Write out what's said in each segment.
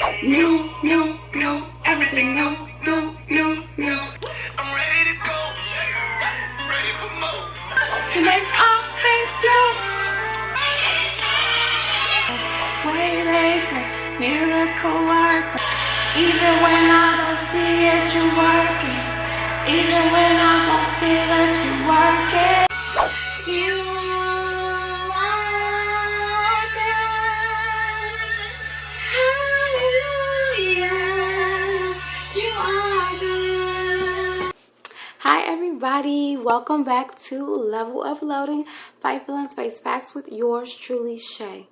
New, new, new, everything new, new, new, new. I'm ready to go, ready for more. He makes all things new. Waymaker, miracle worker. Even when I don't see it, you working. Even when I don't feel it, you working. You are good. Hallelujah. You are good. Hi everybody, welcome back to Level Uploading, Fight Feelings, Face Facts with yours truly, Shay.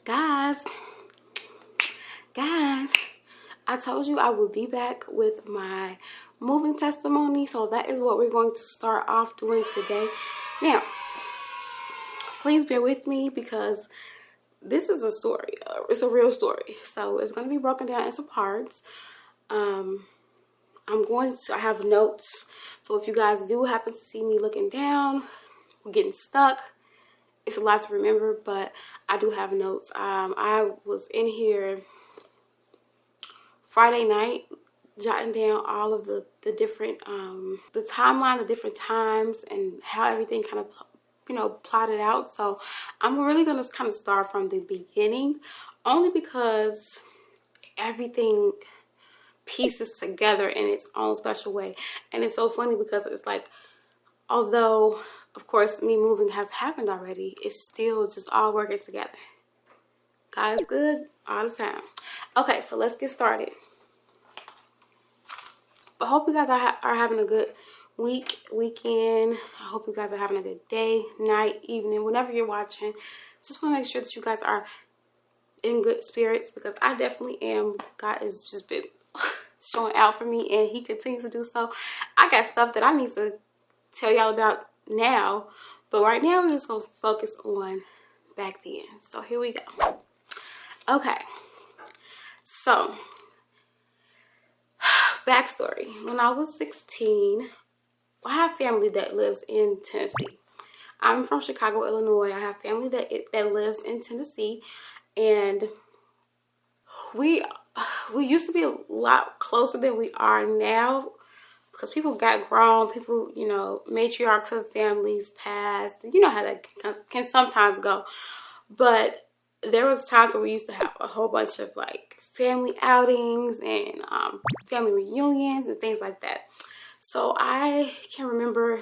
Guys, I told you I would be back with my moving testimony, so that is what we're going to start off doing today. Now, please bear with me because this is a story. It's a real story, so it's going to be broken down into parts. I have notes, so if you guys do happen to see me looking down, we're getting stuck, it's a lot to remember, but I do have notes. I was in here Friday night jotting down all of the different the timeline, the different times, and how everything kind of plotted out. So I'm really gonna kind of start from the beginning, only because everything pieces together in its own special way. And it's so funny because it's like, although of course me moving has happened already, it's still just all working together. God's good all the time. Okay, so let's get started. I hope you guys are having a good weekend. I hope you guys are having a good day, night, evening, whenever you're watching. Just want to make sure that you guys are in good spirits, because I definitely am. God has just been showing out for me, and he continues to do so. I got stuff that I need to tell y'all about now, but right now we're just going to focus on back then. So here we go. Okay, so backstory. When I was 16, I have family that lives in Tennessee. I'm from Chicago, Illinois. I have family that lives in Tennessee, and we used to be a lot closer than we are now, because people got grown. People, matriarchs of families passed. You know how that can sometimes go. But there was times where we used to have a whole bunch of like family outings and family reunions and things like that. So I can remember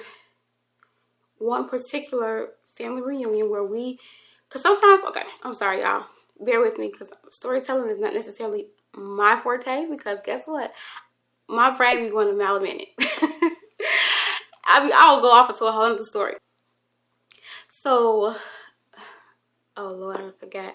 one particular family reunion where because sometimes, okay, I'm sorry y'all, bear with me, because storytelling is not necessarily my forte, because guess what? My brain be going a mile a minute. I'll go off into a whole other story. So, oh Lord, I forgot.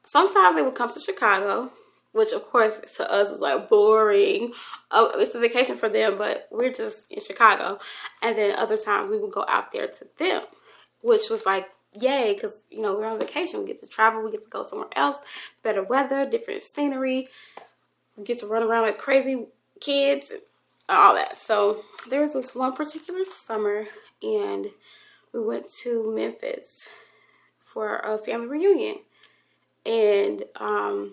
Sometimes they would come to Chicago, which of course to us was like boring. It's a vacation for them, but we're just in Chicago. And then other times we would go out there to them, which was like, yay, because we're on vacation. We get to travel, we get to go somewhere else, better weather, different scenery. We get to run around like crazy kids and all that. So there was this one particular summer, and we went to Memphis for a family reunion. And I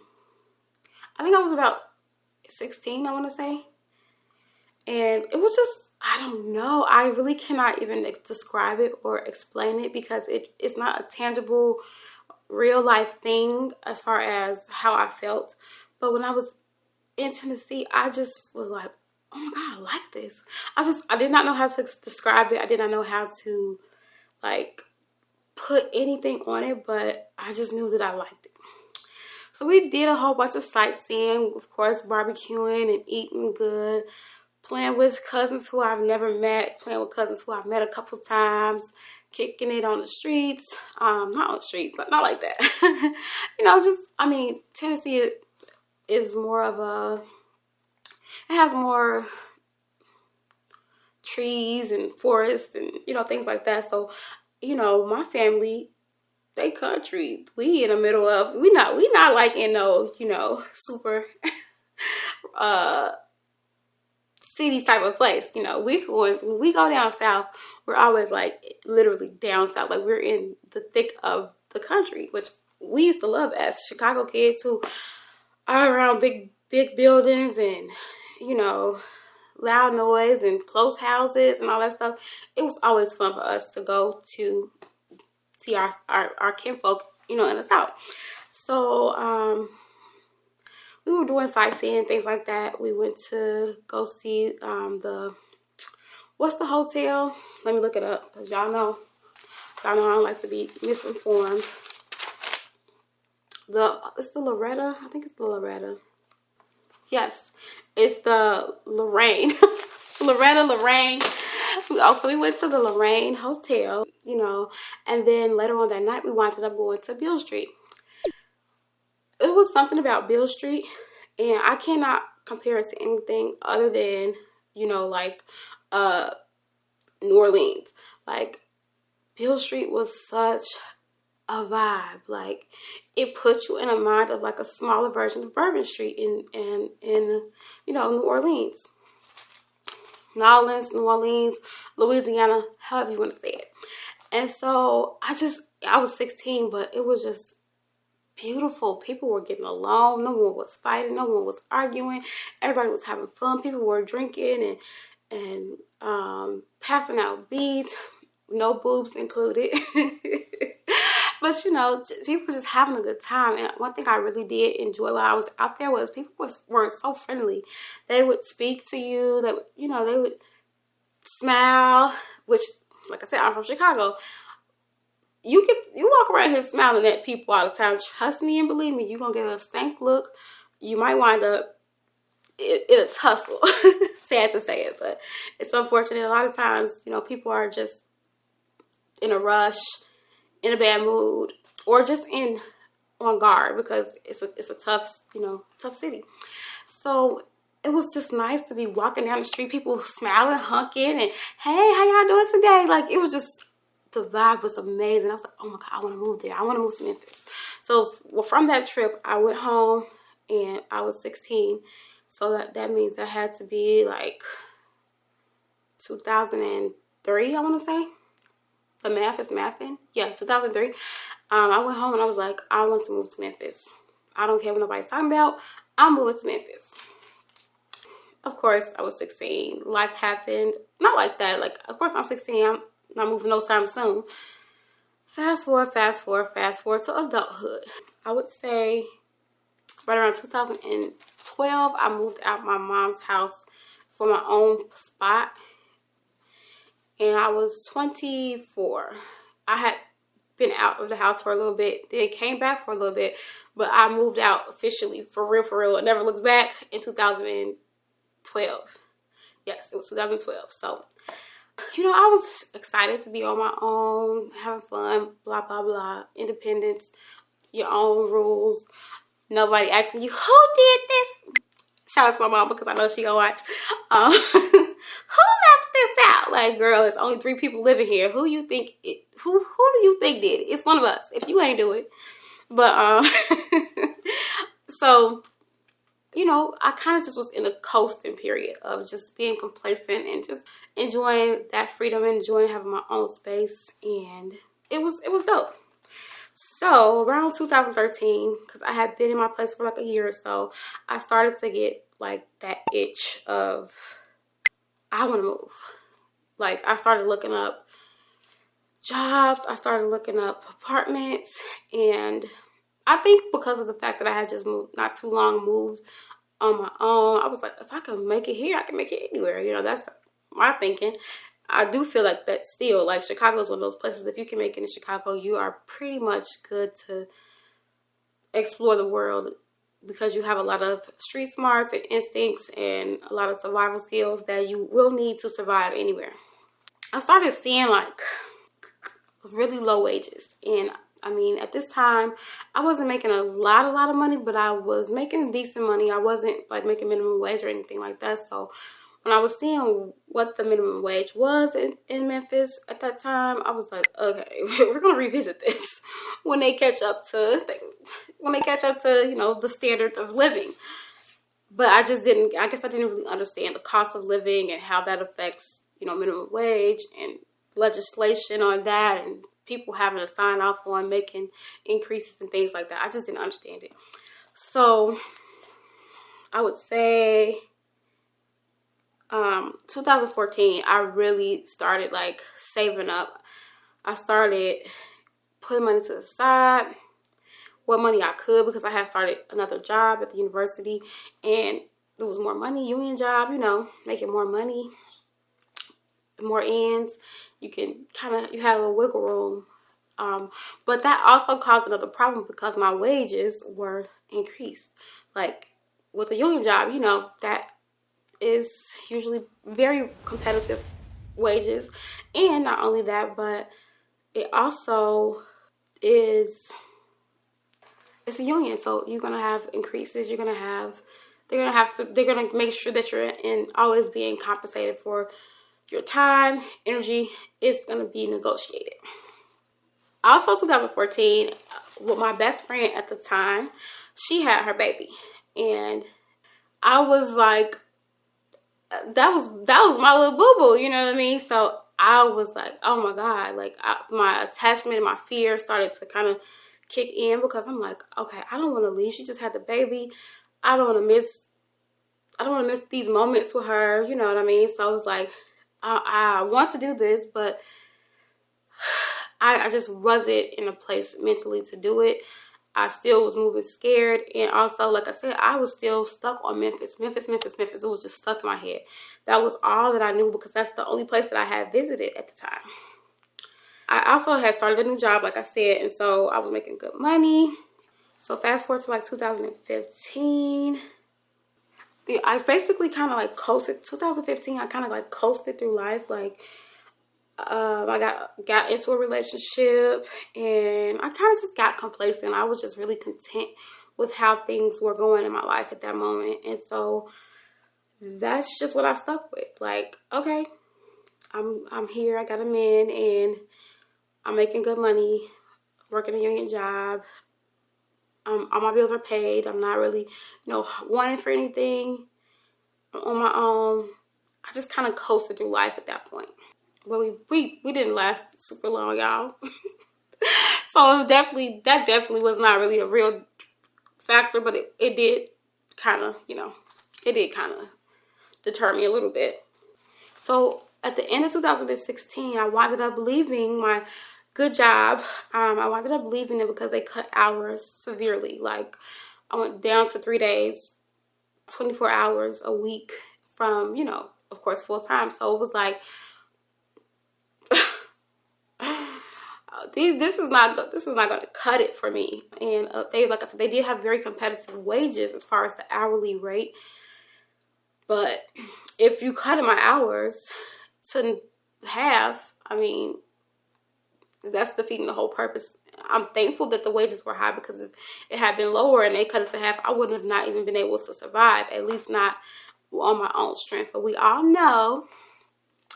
think I was about 16, I want to say. And it was just, I don't know. I really cannot even describe it or explain it, because it's not a tangible, real life thing as far as how I felt. But when I was in Tennessee, I just was like, oh my God, I like this. I did not know how to describe it. I did not know how to like put anything on it, but I just knew that I liked it. So we did a whole bunch of sightseeing, of course, barbecuing and eating good, playing with cousins who I've never met, playing with cousins who I've met a couple times, kicking it on the streets. Not on the streets, but not like that. Tennessee is more of it has more trees and forests and, things like that. So, my family, they country. We in the middle of, we not like in no, super city type of place. When we go down south, we're always like literally down south. Like we're in the thick of the country, which we used to love as Chicago kids who are around big buildings and, you know, loud noise and close houses and all that stuff. It was always fun for us to go to see our kinfolk, you know, in the South. So we were doing sightseeing, things like that. We went to go see what's the hotel? Let me look it up, because y'all know I don't like to be misinformed. It's the Loretta. I think it's the Loretta. Yes, it's the Lorraine. Lorraine. So we went to the Lorraine Hotel, you know, and then later on that night we wound up going to Beale Street. It was something about Beale Street, and I cannot compare it to anything other than, you know, like New Orleans. Like, Beale Street was such a vibe. Like, it put you in a mind of like a smaller version of Bourbon Street in you know, New Orleans, New Orleans, Louisiana, however you want to say it. And so I was 16, but it was just beautiful. People were getting along. No one was fighting. No one was arguing. Everybody was having fun. People were drinking and passing out beads, no boobs included. But, you know, people were just having a good time. And one thing I really did enjoy while I was out there was people were so friendly. They would speak to you. They would, you know, they would smile, which, like I said, I'm from Chicago. You walk around here smiling at people all the time. Trust me and believe me, you're going to get a stank look. You might wind up in a tussle. Sad to say it, but it's unfortunate. A lot of times, you know, people are just in a rush, in a bad mood, or just on guard because it's a tough, you know, tough city. So it was just nice to be walking down the street, people smiling, hunking, and hey, how y'all doing today? Like, it was just, the vibe was amazing. I was like, oh my God, I want to move there. I want to move to Memphis. So, well, from that trip, I went home, and I was 16. So that means that had to be like 2003, I want to say. The math is mathing. Yeah, 2003. I went home and I was like, I want to move to Memphis. I don't care what nobody's talking about. I'm moving to Memphis. Of course, I was 16. Life happened. Not like that. Like, of course, I'm 16. I'm not moving no time soon. Fast forward to adulthood. I would say right around 2012, I moved out my mom's house for my own spot. And I was 24. I had been out of the house for a little bit, then came back for a little bit, but I moved out officially for real, and never looked back in 2012. Yes, it was 2012. So, you know, I was excited to be on my own, having fun, blah, blah, blah, independence, your own rules, nobody asking you, who did this? Shout out to my mom because I know she gonna watch. Who left this out? Like, girl, it's only 3 people living here. Who do you think did it? It's one of us. If you ain't do it. But so, you know, I kind of just was in a coasting period of just being complacent and just enjoying that freedom, enjoying having my own space, and it was dope. So around 2013, because I had been in my place for like a year or so, I started to get like that itch of, I want to move. Like, I started looking up jobs, I started looking up apartments, and I think because of the fact that I had just moved, not too long moved on my own, I was like, if I can make it here, I can make it anywhere. You know, that's my thinking. I do feel like that still, like, Chicago is one of those places, if you can make it in Chicago, you are pretty much good to explore the world because you have a lot of street smarts and instincts and a lot of survival skills that you will need to survive anywhere. I started seeing, like, really low wages, and I mean, at this time, I wasn't making a lot of money, but I was making decent money. I wasn't, like, making minimum wage or anything like that, so when I was seeing what the minimum wage was in Memphis at that time, I was like, okay, we're going to revisit this when they catch up to, you know, the standard of living. But I guess I didn't really understand the cost of living and how that affects, you know, minimum wage and legislation on that and people having to sign off on making increases and things like that. I just didn't understand it. So I would say 2014, I really started like saving up. I started putting money to the side, what money I could, because I had started another job at the university, and there was more money, union job, making more money, more ends. You can you have a wiggle room. But that also caused another problem because my wages were increased. Like with a union job, that is usually very competitive wages. And not only that, but it also it's a union. So you're going to have increases. They're going to make sure that you're always being compensated for your time, energy. It's going to be negotiated. Also, 2014, with my best friend at the time, she had her baby, and I was like, that was my little boo boo, you know what I mean? So I was like, oh my God, like my attachment and my fear started to kind of kick in, because I'm like, okay, I don't want to leave. She just had the baby. I don't want to miss these moments with her, you know what I mean? So I was like, I want to do this, but I just wasn't in a place mentally to do it. I still was moving scared. And also, like I said, I was still stuck on Memphis. It was just stuck in my head. That was all that I knew, because that's the only place that I had visited at the time. I also had started a new job, like I said, and so I was making good money. So fast forward to like 2015. I basically kind of like coasted. 2015, I kind of like coasted through life. Like, I got into a relationship, and I kind of just got complacent. I was just really content with how things were going in my life at that moment. And so that's just what I stuck with. Like, okay, I'm here. I got a man, and I'm making good money, working a union job. All my bills are paid. I'm not really, wanting for anything on my own. I just kind of coasted through life at that point. But we didn't last super long, y'all. So that definitely was not really a real factor, but it did kind of, deter me a little bit. So at the end of 2016, I wound up leaving my good job. I wound up leaving it because they cut hours severely. Like, I went down to 3 days, 24 hours a week from, of course, full time. So it was like, this is not going to cut it for me. And like I said, they did have very competitive wages as far as the hourly rate. But if you cut my hours to half, I mean, that's defeating the whole purpose. I'm thankful that the wages were high, because if it had been lower and they cut it to half, I would have not even been able to survive, at least not on my own strength. But we all know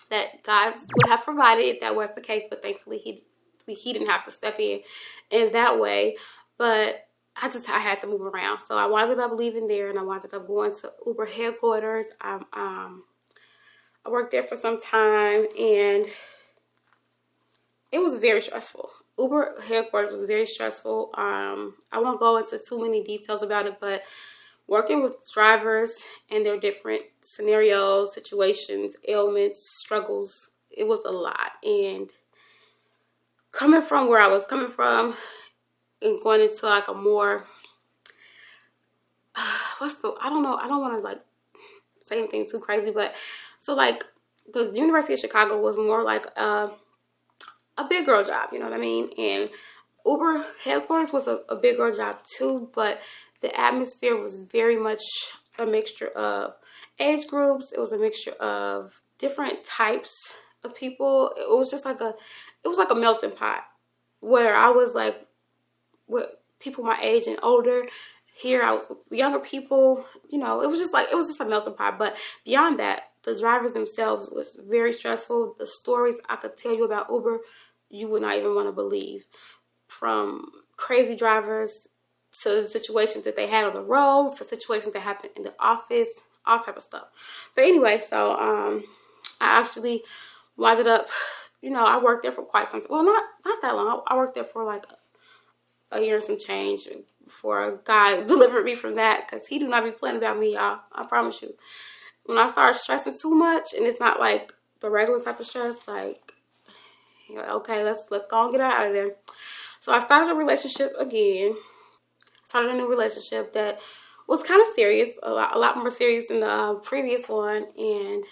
that God would have provided if that was the case, but thankfully he didn't have to step in that way. But I had to move around. So I wound up leaving there, and I wound up going to Uber headquarters. I worked there for some time, and it was very stressful. Uber headquarters was very stressful. I won't go into too many details about it, but working with drivers and their different scenarios, situations, ailments, struggles, it was a lot. And coming from where I was coming from and going into like a more, I don't know, I don't want to like say anything too crazy, but so like the University of Chicago was more like a big girl job, you know what I mean? And Uber headquarters was a big girl job too, but the atmosphere was very much a mixture of age groups. It was a mixture of different types of people. It was just like a melting pot, where I was like with people my age and older. Here I was with younger people. It was just a melting pot. But beyond that, the drivers themselves was very stressful. The stories I could tell you about Uber, you would not even want to believe. From crazy drivers to situations that they had on the road, to situations that happened in the office, all type of stuff. But anyway, so I actually wound up you know, I worked there for quite some time. Well, not that long. I worked there for like a year and some change before a guy delivered me from that, because he do not be playing about me, y'all. I promise you. When I start stressing too much, and it's not like the regular type of stress, like, you know, okay, let's go and get out of there. So I started a relationship again. Started a new relationship that was kind of serious, a lot more serious than the previous one, and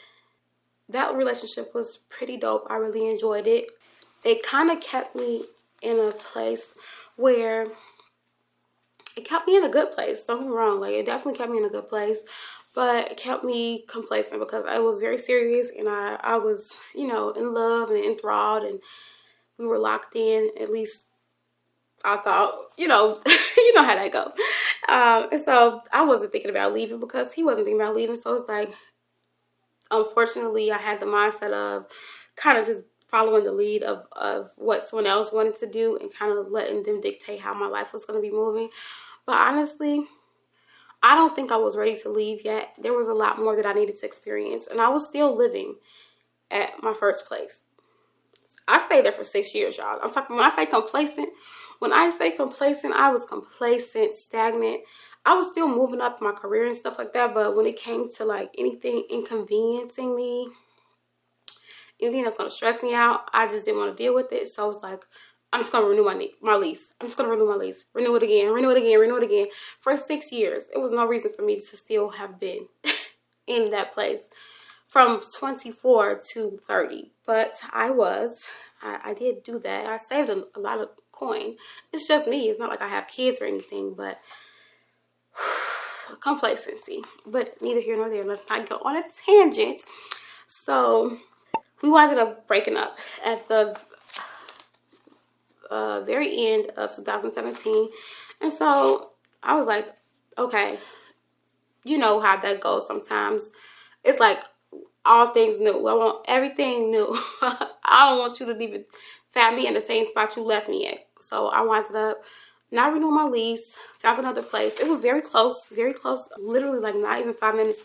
that relationship was pretty dope. I really enjoyed it. It kind of kept me in a place where it kept me in a good place. Don't get me wrong, like, it definitely kept me in a good place, but it kept me complacent because I was very serious, and I was, you know, in love and enthralled, and we were locked in. At least I thought, you know, you know how that goes. And so I wasn't thinking about leaving because he wasn't thinking about leaving. So it's like, unfortunately, I had the mindset of kind of just following the lead of what someone else wanted to do and kind of letting them dictate how my life was going to be moving. But honestly, I don't think I was ready to leave yet. There was a lot more that I needed to experience, and I was still living at my first place. I stayed there for 6 years, y'all. I'm talking, when I say complacent, I was complacent, stagnant. I was still moving up my career and stuff like that, but when it came to like anything inconveniencing me, anything that's going to stress me out, I just didn't want to deal with it. So I was like, I'm just going to renew my lease. I'm just going to renew my lease. Renew it again, renew it again, renew it again. For 6 years, it was no reason for me to still have been in that place from 24 to 30. But I did do that. I saved a lot of coin. It's just me. It's not like I have kids or anything, but complacency. But neither here nor there. Let's not go on a tangent. So we wound up breaking up at the very end of 2017. And so I was like, okay, you know how that goes sometimes. It's like all things new. I want everything new. I don't want you to even find me in the same spot you left me at. So I wound up not renewing my lease, found another place. It was very close, literally like not even 5 minutes.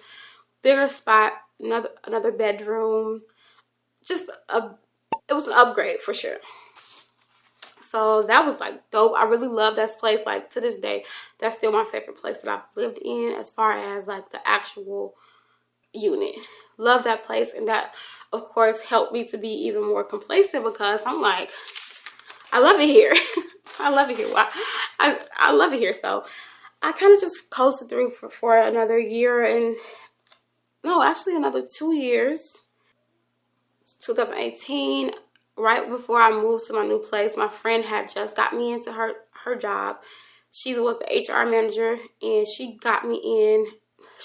Bigger spot, another bedroom. It was an upgrade for sure. So that was like dope. I really love that place. Like to this day, that's still my favorite place that I've lived in as far as like the actual unit. Love that place, and that of course helped me to be even more complacent because I'm like, I love it here. I love it here. I love it here. So I kind of just coasted through for another year, and no, actually another 2 years. 2018, right before I moved to my new place, my friend had just got me into her job. She was the HR manager, and she got me in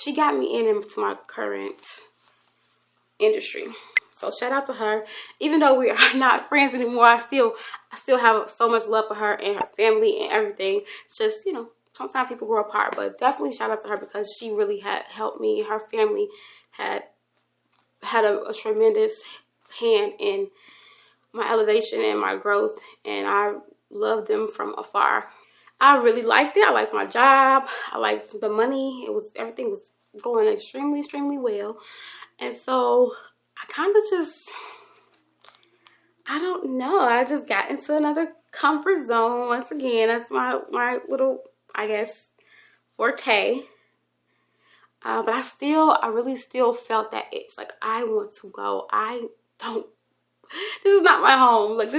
into my current industry. So shout out to her. Even though we are not friends anymore, I still have so much love for her and her family and everything. It's just, you know, sometimes people grow apart, but definitely shout out to her because she really had helped me. Her family had a tremendous hand in my elevation and my growth, and I loved them from afar. I really liked it. I liked my job. I liked the money. Everything was going extremely well. And so I kind of just, I don't know. I just got into another comfort zone once again. That's my little, I guess, forte. But I really still felt that itch. Like, I want to go. This is not my home. Like,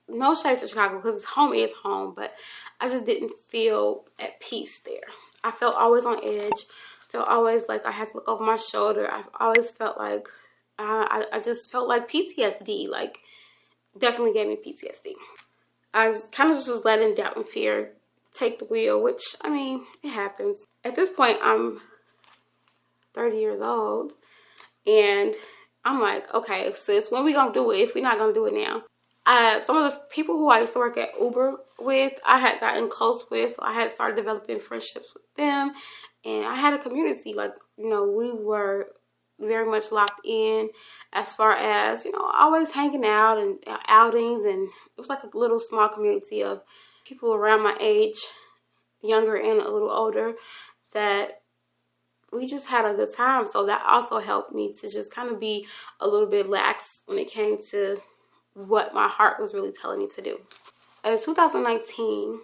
no shade to Chicago because home is home, but I just didn't feel at peace there. I felt always on edge. Felt always like I had to look over my shoulder. I always felt like, I just felt like PTSD. Like, definitely gave me PTSD. I kind of just was letting doubt and fear take the wheel, which, I mean, it happens. At this point, I'm 30 years old, and I'm like, okay, sis, when we gonna do it if we're not gonna do it now? Some of the people who I used to work at Uber with, I had gotten close with, so I had started developing friendships with them, and I had a community. Like, you know, we were very much locked in as far as, you know, always hanging out and outings, and it was like a little small community of people around my age, younger and a little older, that we just had a good time. So that also helped me to just kind of be a little bit lax when it came to what my heart was really telling me to do. In 2019,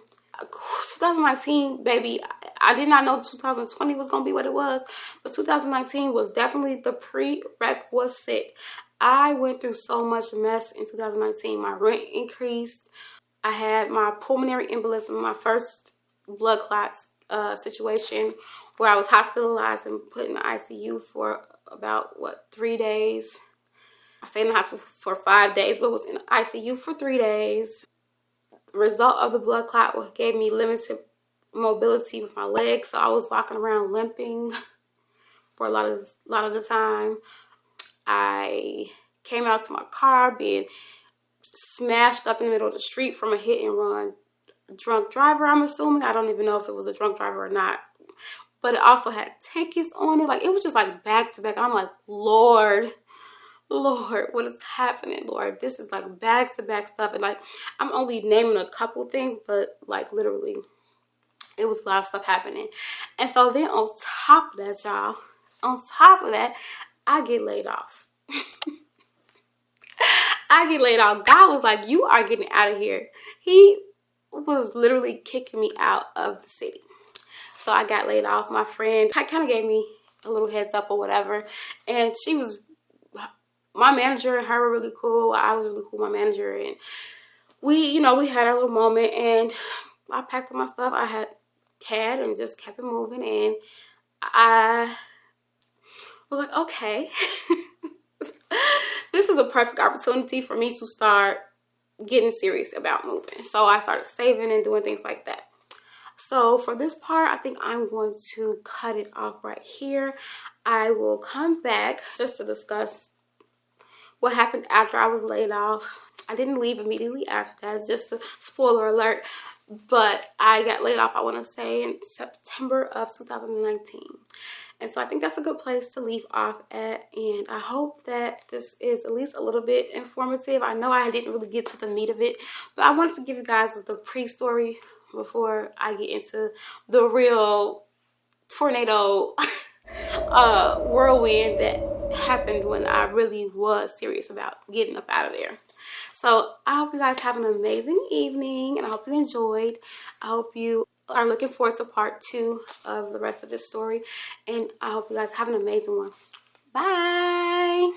baby, I did not know 2020 was gonna be what it was, but 2019 was definitely the prerequisite. I went through so much mess in 2019. My rent increased. I had my pulmonary embolism, my first blood clots situation, where I was hospitalized and put in the ICU for about 3 days. I stayed in the hospital for 5 days, but was in the ICU for 3 days. The result of the blood clot gave me limited mobility with my legs, so I was walking around limping for a lot of the time. I came out to my car being smashed up in the middle of the street from a hit and run. A drunk driver, I'm assuming. I don't even know if it was a drunk driver or not, but it also had tickets on it. Like, it was just like back to back. I'm like, Lord, what is happening, Lord? This is like back to back stuff. And like, I'm only naming a couple things, but like literally it was a lot of stuff happening. And so then on top of that, y'all, I get laid off. God was like, you are getting out of here. He was literally kicking me out of the city. So I got laid off. My friend kind of gave me a little heads up or whatever. And my manager and her were really cool. I was really cool with my manager. And we had our little moment. And I packed up my stuff I had and just kept it moving. And I was like, okay. This is a perfect opportunity for me to start getting serious about moving. So I started saving and doing things like that. So for this part, I think I'm going to cut it off right here. I will come back just to discuss what happened after I was laid off. I didn't leave immediately after that. It's just a spoiler alert. But I got laid off, I want to say, in September of 2019. And so I think that's a good place to leave off at. And I hope that this is at least a little bit informative. I know I didn't really get to the meat of it, but I wanted to give you guys the pre-story before I get into the real tornado whirlwind that happened when I really was serious about getting up out of there. So I hope you guys have an amazing evening, and I hope you enjoyed. I hope you are looking forward to part 2 of the rest of this story, and I hope you guys have an amazing one. Bye.